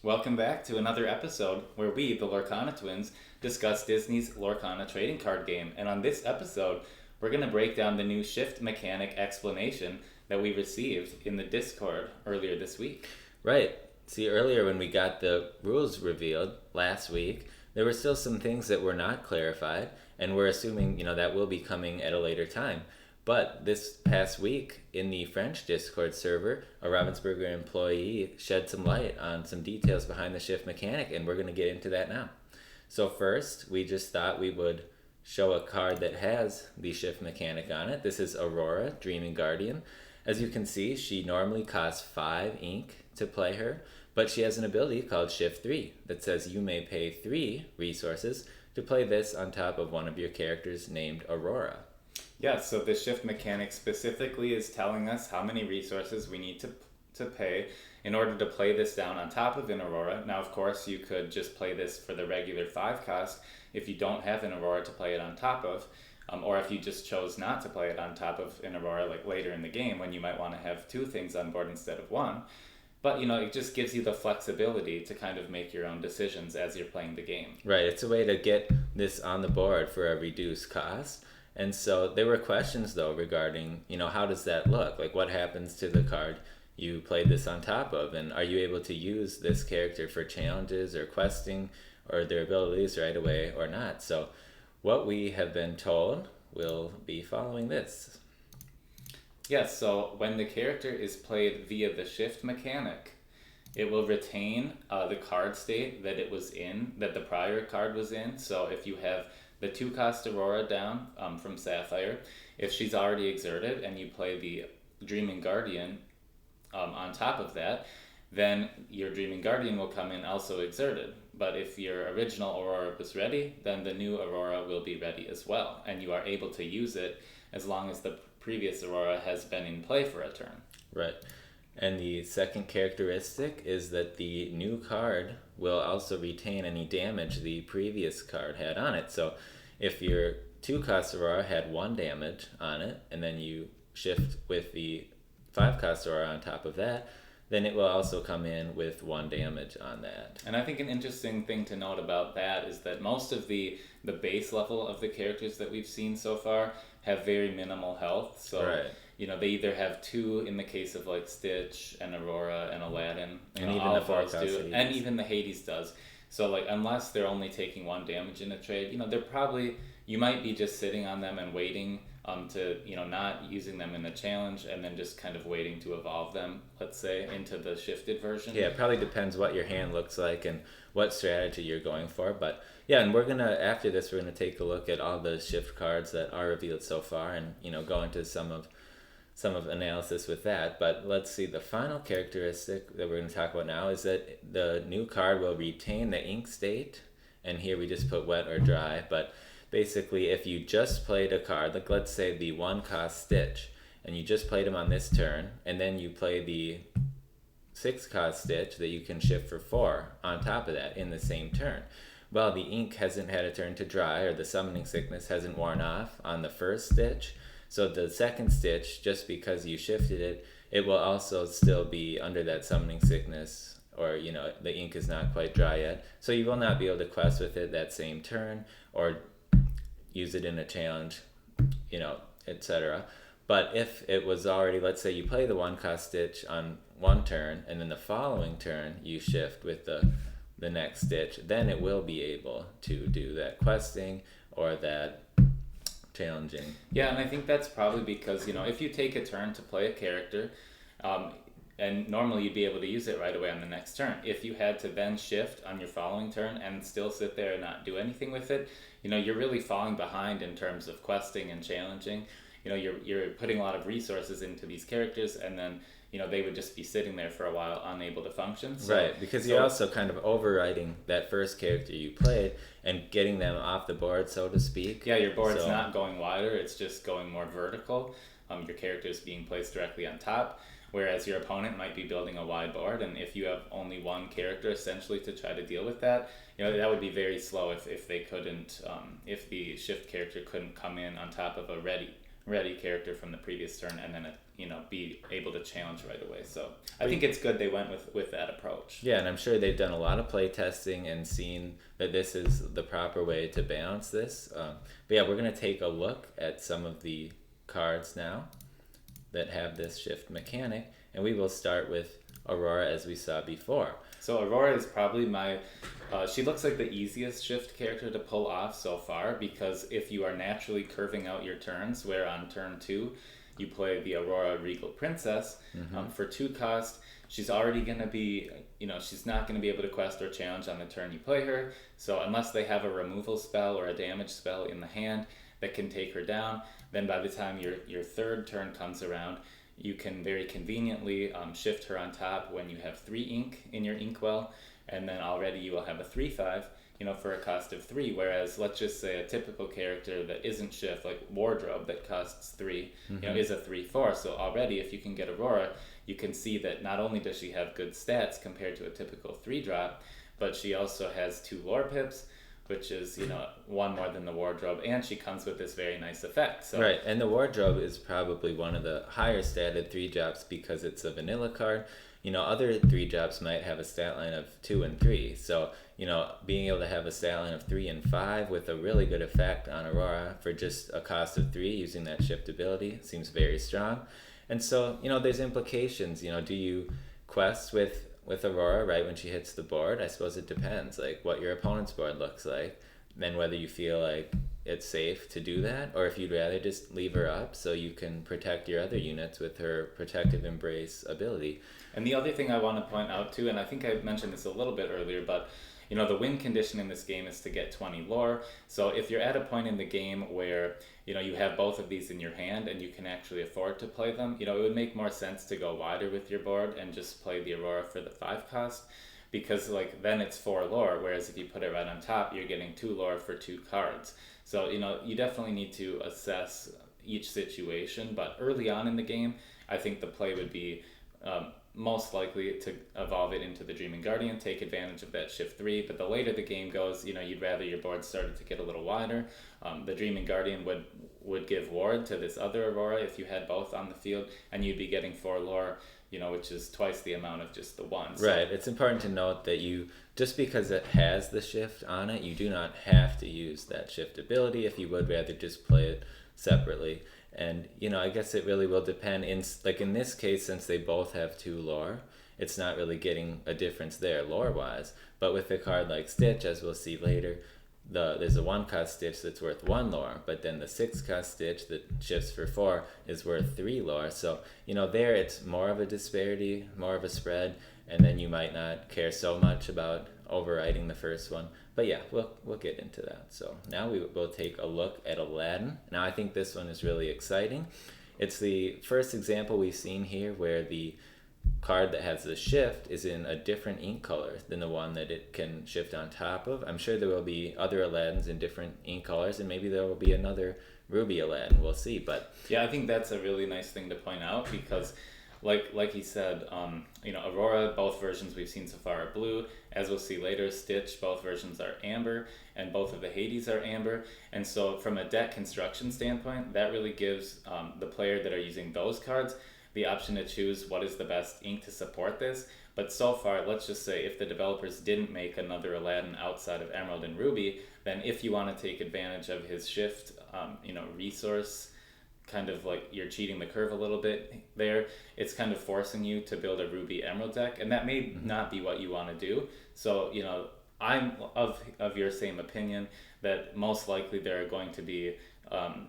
Welcome back to another episode where we, the Lorcana Twins, discuss Disney's Lorcana trading card game. And on this episode, we're going to break down the new shift mechanic explanation that we received in the Discord earlier this week. Right. See, earlier when we got the rules revealed last week, there were still some things that were not clarified, and we're assuming, that will be coming at a later time. But this past week in the French Discord server, a Ravensburger employee shed some light on some details behind the shift mechanic, and we're going to get into that now. So first, we just thought we would show a card that has the shift mechanic on it. This is Aurora, Dreaming Guardian. As you can see, she normally costs 5 ink to play her, but she has an ability called Shift 3 that says you may pay 3 resources to play this on top of one of your characters named Aurora. Yeah, so the shift mechanic specifically is telling us how many resources we need to pay in order to play this down on top of an Aurora. Now, of course, you could just play this for the regular 5 cost if you don't have an Aurora to play it on top of, or if you just chose not to play it on top of an Aurora like later in the game when you might want to have 2 things on board instead of 1. But, it just gives you the flexibility to kind of make your own decisions as you're playing the game. Right, it's a way to get this on the board for a reduced cost. And so there were questions, though, regarding, how does that look? Like, what happens to the card you played this on top of? And are you able to use this character for challenges or questing or their abilities right away or not? So what we have been told will be following this. Yes, so when the character is played via the shift mechanic, it will retain the card state that it was in, that the prior card was in. So if you have the 2-cost Aurora down from Sapphire, if she's already exerted and you play the Dreaming Guardian on top of that, then your Dreaming Guardian will come in also exerted. But if your original Aurora was ready, then the new Aurora will be ready as well. And you are able to use it as long as the previous Aurora has been in play for a turn. Right. And the second characteristic is that the new card will also retain any damage the previous card had on it. So if your 2-cost Aurora had 1 damage on it, and then you shift with the 5-cost Aurora on top of that, then it will also come in with 1 damage on that. And I think an interesting thing to note about that is that most of the base level of the characters that we've seen so far have very minimal health. So right. They either have 2 in the case of like Stitch and Aurora and Aladdin, and even the 4-cost Hades. And even the Hades does. So like unless they're only taking 1 damage in a trade, they're probably, you might be just sitting on them and waiting to not using them in the challenge and then just kind of waiting to evolve them, let's say, into the shifted version. Yeah, it probably depends what your hand looks like and what strategy you're going for. But yeah, and after this we're gonna take a look at all the shift cards that are revealed so far and go into some of analysis with that. But let's see, the final characteristic that we're going to talk about now is that the new card will retain the ink state, and here we just put wet or dry. But basically, if you just played a card, like let's say the 1-cost Stitch, and you just played him on this turn, and then you play the 6-cost Stitch that you can shift for 4 on top of that in the same turn. Well, the ink hasn't had a turn to dry, or the summoning sickness hasn't worn off on the first Stitch. So the second Stitch, just because you shifted it, it will also still be under that summoning sickness, or the ink is not quite dry yet. So you will not be able to quest with it that same turn or use it in a challenge, etc. But if it was already, let's say you play the 1-cost Stitch on 1 turn, and then the following turn you shift with the next Stitch, then it will be able to do that questing or that challenging. Yeah, and I think that's probably because, if you take a turn to play a character, and normally you'd be able to use it right away on the next turn. If you had to then shift on your following turn and still sit there and not do anything with it, you're really falling behind in terms of questing and challenging. You're putting a lot of resources into these characters, and then they would just be sitting there for a while unable to function. Right, because you're also kind of overriding that first character you played and getting them off the board, so to speak. Yeah, your board's not going wider, it's just going more vertical. Your character is being placed directly on top, whereas your opponent might be building a wide board, and if you have only 1 character essentially to try to deal with that, that would be very slow if they couldn't, if the shift character couldn't come in on top of a ready character from the previous turn and then be able to challenge right away. So I think it's good they went with that approach. Yeah, and I'm sure they've done a lot of play testing and seen that this is the proper way to balance this. But yeah, we're going to take a look at some of the cards now that have this shift mechanic, and we will start with Aurora as we saw before. So Aurora is probably she looks like the easiest shift character to pull off so far, because if you are naturally curving out your turns, where on turn 2 you play the Aurora Regal Princess, for 2 cost, she's already going to be, she's not going to be able to quest or challenge on the turn you play her. So unless they have a removal spell or a damage spell in the hand that can take her down, then by the time your third turn comes around, you can very conveniently shift her on top when you have 3 ink in your inkwell, and then already you will have a 3/5, for a cost of 3. Whereas let's just say a typical character that isn't shift, like Wardrobe, that costs 3, is a 3/4. So already if you can get Aurora, you can see that not only does she have good stats compared to a typical 3-drop, but she also has 2 lore pips, which is, one more than the Wardrobe, and she comes with this very nice effect. So right, and the Wardrobe is probably one of the higher statted 3-drops because it's a vanilla card. Other 3-drops might have a stat line of 2 and 3. So, being able to have a stat line of 3 and 5 with a really good effect on Aurora for just a cost of 3 using that shift ability seems very strong. And so, there's implications. Do you quest with Aurora right when she hits the board? I suppose it depends, like what your opponent's board looks like, and whether you feel like it's safe to do that, or if you'd rather just leave her up so you can protect your other units with her Protective Embrace ability. And the other thing I want to point out too, and I think I mentioned this a little bit earlier, but the win condition in this game is to get 20 lore. So if you're at a point in the game where you have both of these in your hand and you can actually afford to play them, it would make more sense to go wider with your board and just play the Aurora for the 5 cost, because then it's 4 lore, whereas if you put it right on top, you're getting 2 lore for 2 cards. So you definitely need to assess each situation, but early on in the game, I think the play would be most likely to evolve it into the Dreaming Guardian, take advantage of that shift 3. But the later the game goes, you'd rather your board started to get a little wider. The Dreaming Guardian would give ward to this other Aurora if you had both on the field, and you'd be getting 4 lore, which is twice the amount of just the one. So. Right. It's important to note that just because it has the shift on it, you do not have to use that shift ability if you would rather just play it separately. And, I guess it really will depend. In this case, since they both have 2 lore, it's not really getting a difference there lore-wise. But with a card like Stitch, as we'll see later, there's a 1-cost Stitch that's worth 1 lore, but then the 6-cost Stitch that shifts for 4 is worth 3 lore. So, there it's more of a disparity, more of a spread, and then you might not care so much about overriding the first one. But yeah, we'll get into that. So now we will take a look at Aladdin. Now I think this one is really exciting. It's the first example we've seen here where the card that has the shift is in a different ink color than the one that it can shift on top of. I'm sure there will be other Aladdins in different ink colors, and maybe there will be another Ruby Aladdin. We'll see. But yeah, I think that's a really nice thing to point out, because like he said, Aurora, both versions we've seen so far are blue. As we'll see later, Stitch, both versions are amber, and both of the Hades are amber. And so from a deck construction standpoint, that really gives the player that are using those cards the option to choose what is the best ink to support this. But so far, let's just say if the developers didn't make another Aladdin outside of Emerald and Ruby, then if you want to take advantage of his shift, resource, kind of like you're cheating the curve a little bit there, it's kind of forcing you to build a Ruby Emerald deck, and that may not be what you want to do. So I'm of your same opinion that most likely there are going to be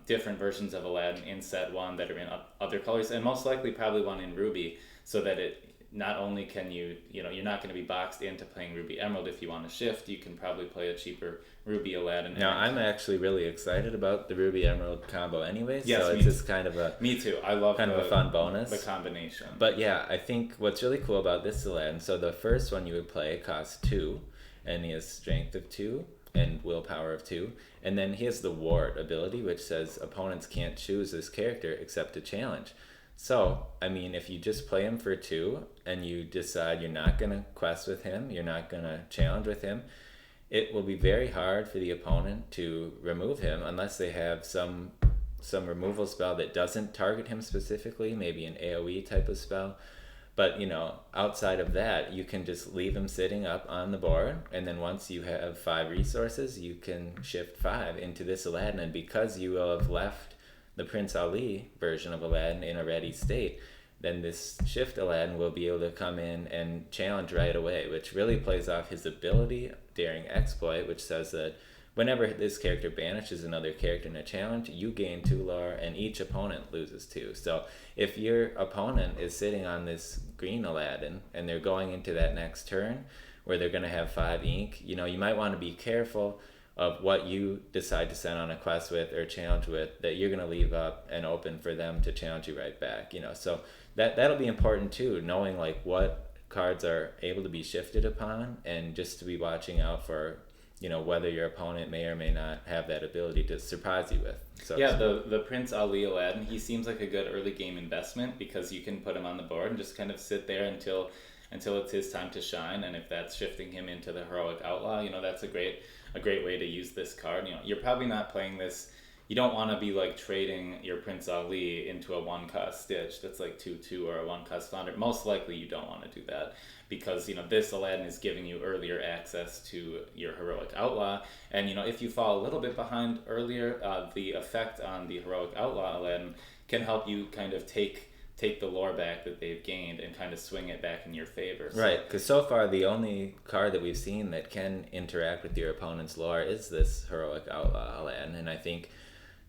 different versions of Aladdin in set 1 that are in other colors, and most likely probably one in Ruby, so that it not only can you're not going to be boxed into playing Ruby Emerald. If you want to shift, you can probably play a cheaper Ruby Aladdin. Now, I'm actually really excited about the Ruby Emerald combo anyways, yes, so it's just kind of a... Me too. I love kind of a fun bonus. The combination. But yeah, I think what's really cool about this Aladdin, so the first one you would play costs 2, and he has strength of 2 and willpower of 2, and then he has the ward ability, which says opponents can't choose this character except to challenge. So, I mean, if you just play him for 2 and you decide you're not going to quest with him, you're not going to challenge with him, it will be very hard for the opponent to remove him unless they have some some removal spell that doesn't target him specifically, maybe an AoE type of spell. But outside of that, you can just leave him sitting up on the board, and then once you have 5 resources, you can shift 5 into this Aladdin. And because you will have left the Prince Ali version of Aladdin in a ready state, then this shift Aladdin will be able to come in and challenge right away, which really plays off his ability, Daring Exploit, which says that whenever this character banishes another character in a challenge, you gain 2 lore and each opponent loses 2. So if your opponent is sitting on this green Aladdin and they're going into that next turn where they're going to have 5 ink, you might want to be careful of what you decide to send on a quest with or challenge with, that you're going to leave up and open for them to challenge you right back. So that'll be important too, knowing like what cards are able to be shifted upon, and just to be watching out for whether your opponent may or may not have that ability to surprise you with. So yeah, the Prince Ali Aladdin, he seems like a good early game investment because you can put him on the board and just kind of sit there until it's his time to shine. And if that's shifting him into the Heroic Outlaw, that's a great way to use this card. You're probably not playing this. You don't want to be like trading your Prince Ali into a 1-cost Stitch that's like 2/2 or a 1-cost Flounder. Most likely you don't want to do that, because this Aladdin is giving you earlier access to your Heroic Outlaw, and if you fall a little bit behind earlier, the effect on the Heroic Outlaw Aladdin can help you kind of take the lore back that they've gained and kind of swing it back in your favor. So, right, because so far the only card that we've seen that can interact with your opponent's lore is this Heroic Outlaw Aladdin, and I think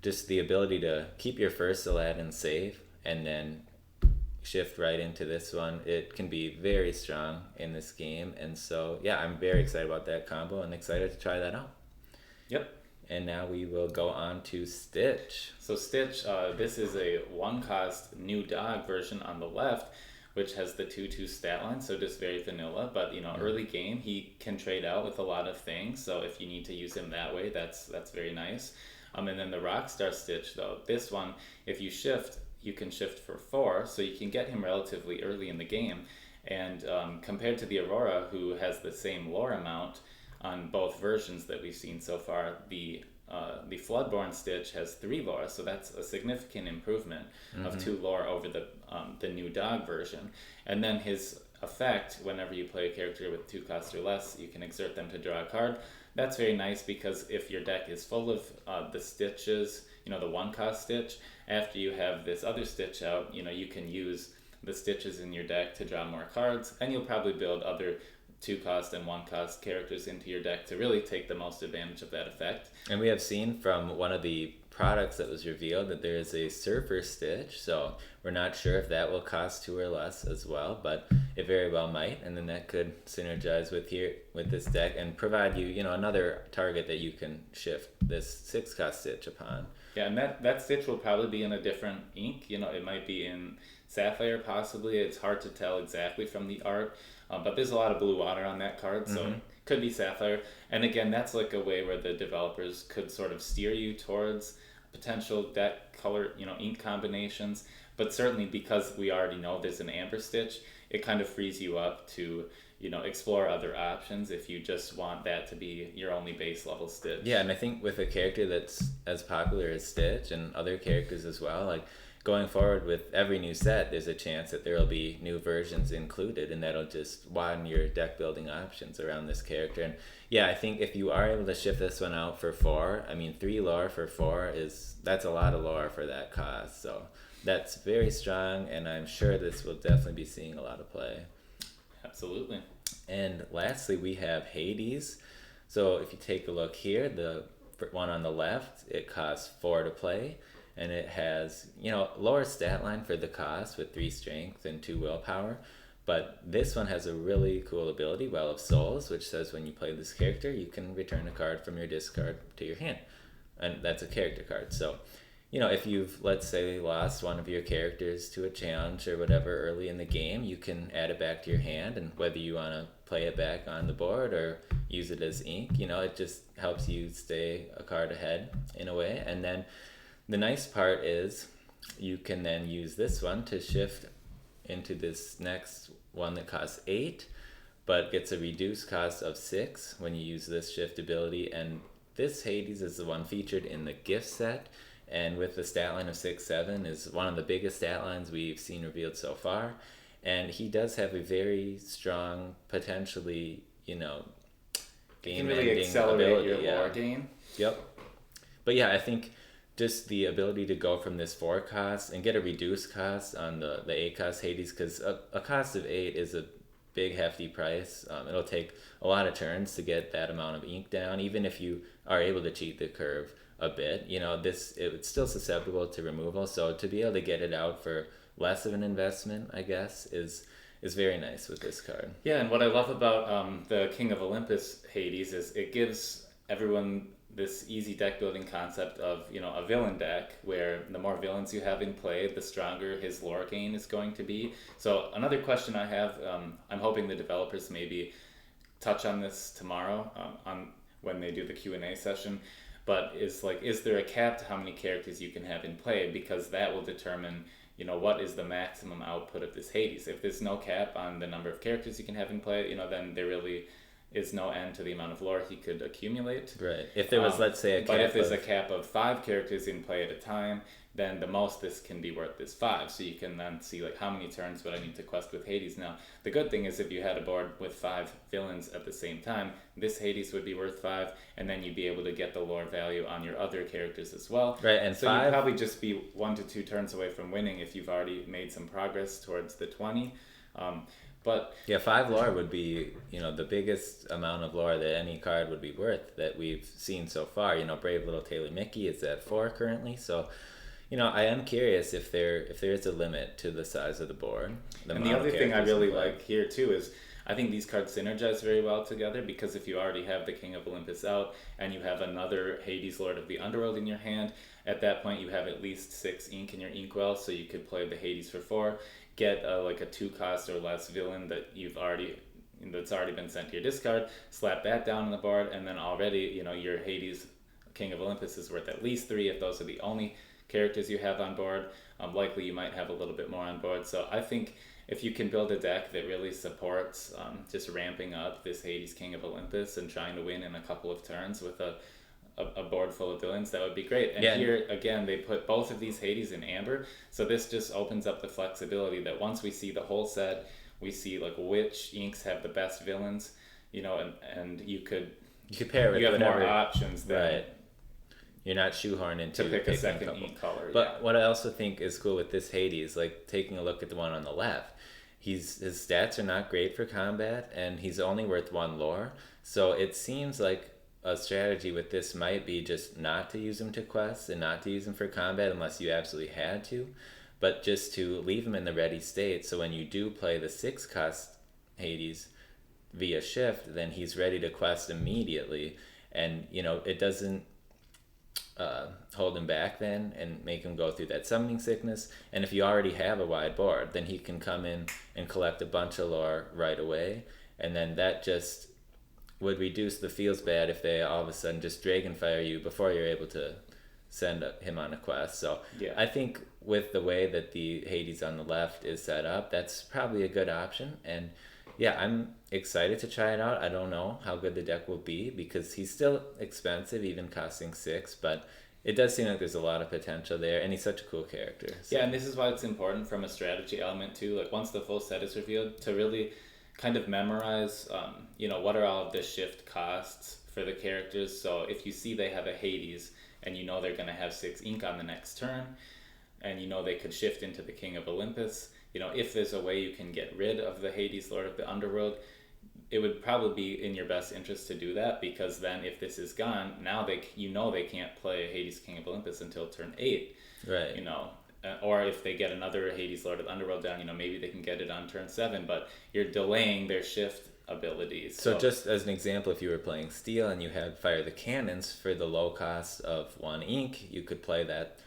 just the ability to keep your first Aladdin safe and then shift right into this one, it can be very strong in this game. And so yeah, I'm very excited about that combo and excited to try that out. Yep. And now we will go on to Stitch. So Stitch, this is a 1-cost new dog version on the left, which has the 2/2 stat line, so just very vanilla. But early game he can trade out with a lot of things, so if you need to use him that way, that's very nice. And then the Rockstar Stitch, though, this one, if you shift, you can shift for 4, so you can get him relatively early in the game. And compared to the Aurora, who has the same lore amount on both versions that we've seen so far, the Floodborn Stitch has 3 lore, so that's a significant improvement of 2 lore over the new dog version. And then his effect, whenever you play a character with 2 costs or less, you can exert them to draw a card. That's very nice, because if your deck is full of the Stitches, the 1-cost Stitch, after you have this other Stitch out, you can use the Stitches in your deck to draw more cards, and you'll probably build other 2-cost and 1-cost characters into your deck to really take the most advantage of that effect. And we have seen from one of the products that was revealed that there is a Surfer Stitch, so we're not sure if that will cost 2 or less as well, but it very well might, and then that could synergize with this deck and provide you another target that you can shift this 6-cost Stitch upon. Yeah, and that Stitch will probably be in a different ink. It might be in Sapphire possibly. It's hard to tell exactly from the art, but there's a lot of blue water on that card, so it could be Sapphire. And again, that's like a way where the developers could sort of steer you towards potential deck color, ink combinations. But certainly, because we already know there's an Amber Stitch, it kind of frees you up to explore other options if you just want that to be your only base level Stitch. Yeah, and I think with a character that's as popular as Stitch and other characters as well, like going forward with every new set, there's a chance that there will be new versions included, and that'll just widen your deck building options around this character. And yeah, I think if you are able to shift this one out for 4, 3 lore for 4 that's a lot of lore for that cost. So that's very strong, and I'm sure this will definitely be seeing a lot of play. Absolutely. And lastly, we have Hades. So if you take a look here, the one on the left, it costs 4 to play, and it has lower stat line for the cost with 3 strength and 2 willpower. But this one has a really cool ability, Well of Souls, which says when you play this character, you can return a card from your discard to your hand, and that's a character card. So if you've, let's say, lost one of your characters to a challenge or whatever early in the game, you can add it back to your hand, and whether you want to play it back on the board or use it as ink, it just helps you stay a card ahead in a way. And then the nice part is you can then use this one to shift into this next one that costs 8, but gets a reduced cost of 6 when you use this shift ability. And this Hades is the one featured in the gift set, and with the stat line of 6-7 is one of the biggest stat lines we've seen revealed so far. And he does have a very strong, potentially, game can really accelerate ability, your lore gain. Yep. But yeah, I think just the ability to go from this 4 cost and get a reduced cost on the 8 cost Hades, because a cost of 8 is a big hefty price. It'll take a lot of turns to get that amount of ink down, even if you are able to cheat the curve a bit. It's still susceptible to removal, so to be able to get it out for less of an investment, I guess, is very nice with this card. Yeah, and what I love about the King of Olympus Hades is it gives everyone this easy deck building concept of a villain deck where the more villains you have in play, the stronger his lore gain is going to be. So another question I have, I'm hoping the developers maybe touch on this tomorrow on when they do the Q&A session, but is there a cap to how many characters you can have in play, because that will determine what is the maximum output of this Hades. If there's no cap on the number of characters you can have in play, then there really is no end to the amount of lore he could accumulate. Right. If there was, let's say, a cap. But if there's a cap of 5 characters in play at a time, then the most this can be worth is 5. So you can then see how many turns would I need to quest with Hades. Now, the good thing is if you had a board with 5 villains at the same time, this Hades would be worth 5, and then you'd be able to get the lore value on your other characters as well. Right, and so 5... you'd probably just be 1 to 2 turns away from winning if you've already made some progress towards the 20. But yeah, 5 lore would be, the biggest amount of lore that any card would be worth that we've seen so far. Brave Little Tailor Mickey is at 4 currently, so I am curious if there is a limit to the size of the board. And the other thing I really like here too is I think these cards synergize very well together, because if you already have the King of Olympus out and you have another Hades Lord of the Underworld in your hand, at that point you have at least 6 ink in your inkwell, so you could play the Hades for 4. Get a 2 cost or less villain that's already been sent to your discard, slap that down on the board, and then already your Hades King of Olympus is worth at least 3 if those are the only characters you have on board. Likely you might have a little bit more on board. So I think if you can build a deck that really supports just ramping up this Hades King of Olympus and trying to win in a couple of turns with a board full of villains, that would be great. And here again they put both of these Hades in amber, so this just opens up the flexibility that once we see the whole set, we see which inks have the best villains, and you could pair with have whatever, more options than right. You're not shoehorned into to pick a second ink color. But what I also think is cool with this Hades, taking a look at the one on the left, his stats are not great for combat, and he's only worth 1 lore, so it seems like a strategy with this might be just not to use him to quests and not to use him for combat unless you absolutely had to, but just to leave him in the ready state, so when you do play the 6 cost Hades via shift, then he's ready to quest immediately, and it doesn't hold him back then and make him go through that summoning sickness. And if you already have a wide board, then he can come in and collect a bunch of lore right away, and then that just would reduce the feels bad if they all of a sudden just Dragonfire you before you're able to send him on a quest. So yeah. I think with the way that the Hades on the left is set up, that's probably a good option. And yeah, I'm excited to try it out. I don't know how good the deck will be because he's still expensive, even costing 6, but it does seem like there's a lot of potential there, and he's such a cool character. So. Yeah, and this is why it's important from a strategy element too. Once the full set is revealed, to really kind of memorize, what are all of the shift costs for the characters. So if you see they have a Hades and they're going to have 6 ink on the next turn, and they could shift into the King of Olympus, if there's a way you can get rid of the Hades Lord of the Underworld, it would probably be in your best interest to do that, because then if this is gone, now they can't play Hades King of Olympus until turn 8. Right. Or if they get another Hades Lord of the Underworld down, maybe they can get it on turn 7, but you're delaying their shift abilities. So just as an example, if you were playing Steel and you had Fire the Cannons for the low cost of 1 ink, you could play that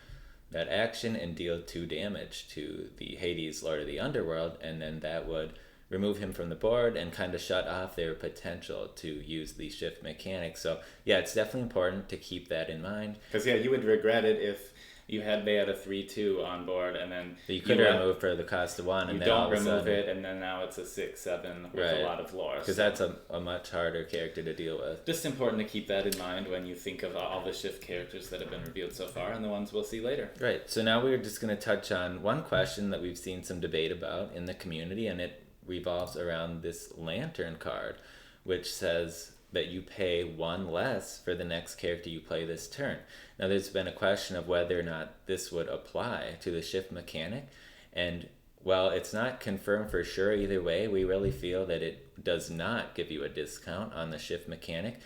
action and deal 2 damage to the Hades Lord of the Underworld, and then that would remove him from the board and kind of shut off their potential to use the shift mechanic. So yeah, it's definitely important to keep that in mind. Because you would regret it if they had a 3/2 on board, and then But you could remove for the cost of 1, and then all don't of a remove sudden, it, and then now it's a 6/7 with right, a lot of lore. because that's a much harder character to deal with. Just important to keep that in mind when you think of all the shift characters that have been revealed so far and the ones we'll see later. Right. So now we're just going to touch on one question that we've seen some debate about in the community, and it revolves around this Lantern card, which says that you pay 1 less for the next character you play this turn. Now, there's been a question of whether or not this would apply to the shift mechanic, and while it's not confirmed for sure either way, we really feel that it does not give you a discount on the shift mechanic,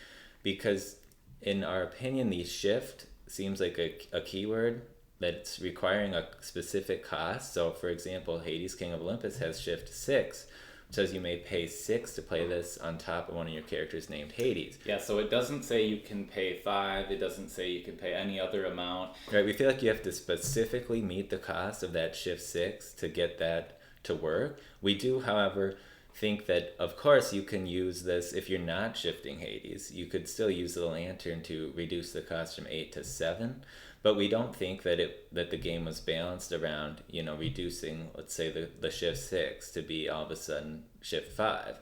because in our opinion, the shift seems like a keyword that's requiring a specific cost. So for example, Hades King of Olympus has shift 6, which says you may pay 6 to play this on top of one of your characters named Hades. Yeah, so it doesn't say you can pay 5, it doesn't say you can pay any other amount. Right, we feel like you have to specifically meet the cost of that shift 6 to get that to work. We do, however, think that of course you can use this if you're not shifting Hades. You could still use the Lantern to reduce the cost from 8 to 7. But we don't think that the game was balanced around, reducing, let's say, the shift 6 to be all of a sudden shift 5,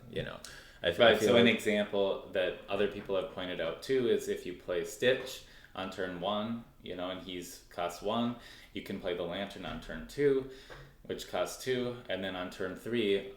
Right, so an example that other people have pointed out too is if you play Stitch on turn 1, and he's cost 1, you can play the Lantern on turn 2, which costs 2, and then on turn 3,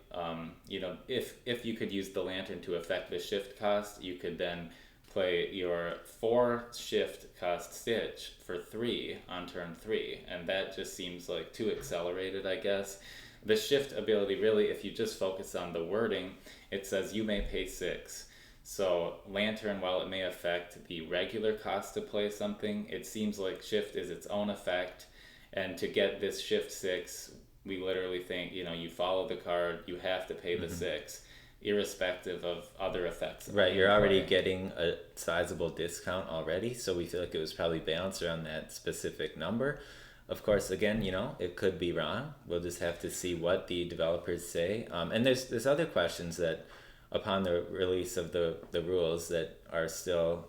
if you could use the Lantern to affect the shift cost, you could then play your 4 shift cost Stitch for 3 on turn 3, and that just seems like too accelerated, I guess. The shift ability, really, if you just focus on the wording, it says you may pay 6. So Lantern, while it may affect the regular cost to play something, it seems like shift is its own effect, and to get this shift 6, we literally think, you follow the card, you have to pay the 6. Irrespective of other effects. Right, you're already getting a sizable discount already, so we feel like it was probably balanced around that specific number. Of course, again, it could be wrong. We'll just have to see what the developers say. And there's other questions that, upon the release of the rules, that are still,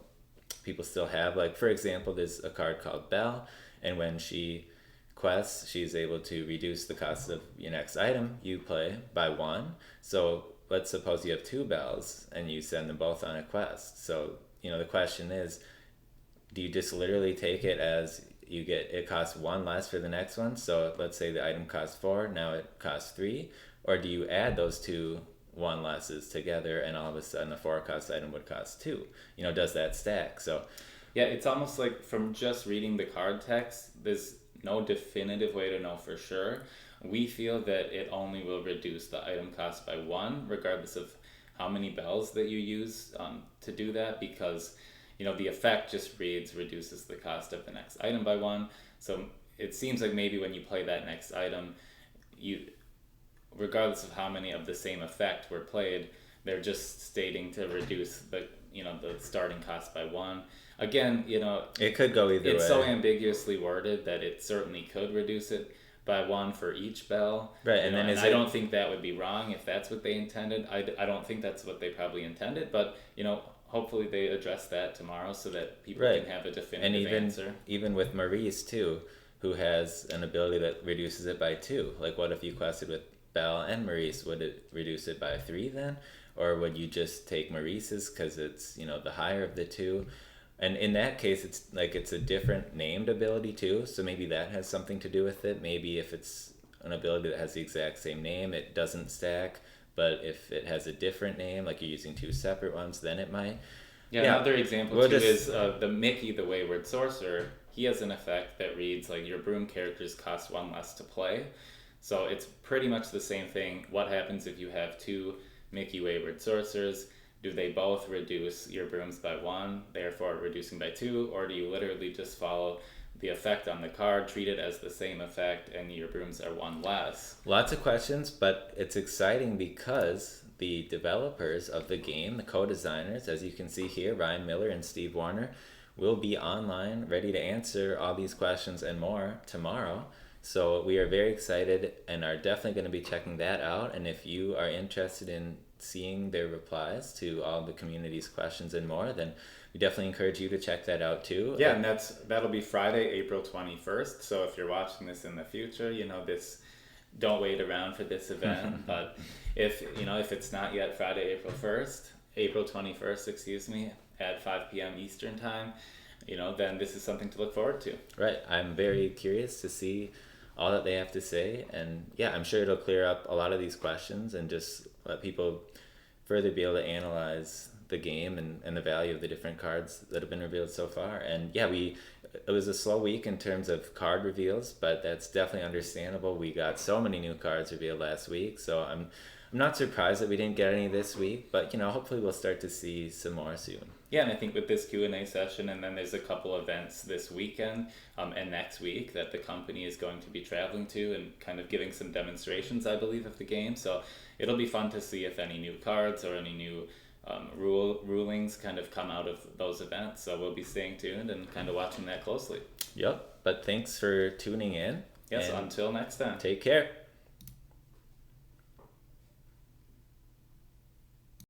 people still have. Like, for example, there's a card called Belle, and when she quests, she's able to reduce the cost of your next item you play by 1. So let's suppose you have 2 Bells and you send them both on a quest. So, the question is, do you just literally take it as it costs 1 less for the next one? So let's say the item costs 4, now it costs 3. Or do you add those 2 1 lesses together and all of a sudden a 4 cost item would cost 2? Does that stack? So yeah, it's almost like from just reading the card text, there's no definitive way to know for sure. We feel that it only will reduce the item cost by 1, regardless of how many bells that you use to do that, because the effect just reduces the cost of the next item by 1. So it seems like maybe when you play that next item, regardless of how many of the same effect were played, they're just stating to reduce the starting cost by 1. Again, it could go either way. It's so ambiguously worded that it certainly could reduce it by 1 for each bell. Right, and then I don't think that would be wrong if that's what they intended. I don't think that's what they probably intended, but hopefully they address that tomorrow so that people can have a definitive answer. Even with Maurice too, who has an ability that reduces it by 2. Like, what if you quested with Belle and Maurice? Would it reduce it by 3 then? Or would you just take Maurice's because it's, the higher of the 2? And in that case, it's a different named ability too, so maybe that has something to do with it. Maybe if it's an ability that has the exact same name, it doesn't stack. But if it has a different name, like you're using 2 separate ones, then it might. Yeah, another example is the Mickey, the Wayward Sorcerer. He has an effect that reads like your broom characters cost 1 less to play. So it's pretty much the same thing. What happens if you have 2 Mickey Wayward Sorcerers? Do they both reduce your brooms by 1, therefore reducing by 2, or do you literally just follow the effect on the card, treat it as the same effect, and your brooms are 1 less? Lots of questions, but it's exciting because the developers of the game, the co-designers, as you can see here, Ryan Miller and Steve Warner, will be online ready to answer all these questions and more tomorrow. So we are very excited and are definitely going to be checking that out. And if you are interested in seeing their replies to all the community's questions and more, then we definitely encourage you to check that out too. Yeah, and that'll be Friday, April 21st. So if you're watching this in the future, don't wait around for this event. But if it's not yet Friday, April 21st, excuse me, at 5 p.m. Eastern time, then this is something to look forward to. Right. I'm very curious to see all that they have to say. And yeah, I'm sure it'll clear up a lot of these questions and just let people further be able to analyze the game and the value of the different cards that have been revealed so far. And yeah, it was a slow week in terms of card reveals, but that's definitely understandable. We got so many new cards revealed last week, so I'm not surprised that we didn't get any this week, but hopefully we'll start to see some more soon. Yeah, and I think with this Q&A session, and then there's a couple events this weekend and next week that the company is going to be traveling to and kind of giving some demonstrations, I believe, of the game. So it'll be fun to see if any new cards or any new rulings kind of come out of those events. So we'll be staying tuned and kind of watching that closely. Yep, but thanks for tuning in. Yes, until next time. Take care.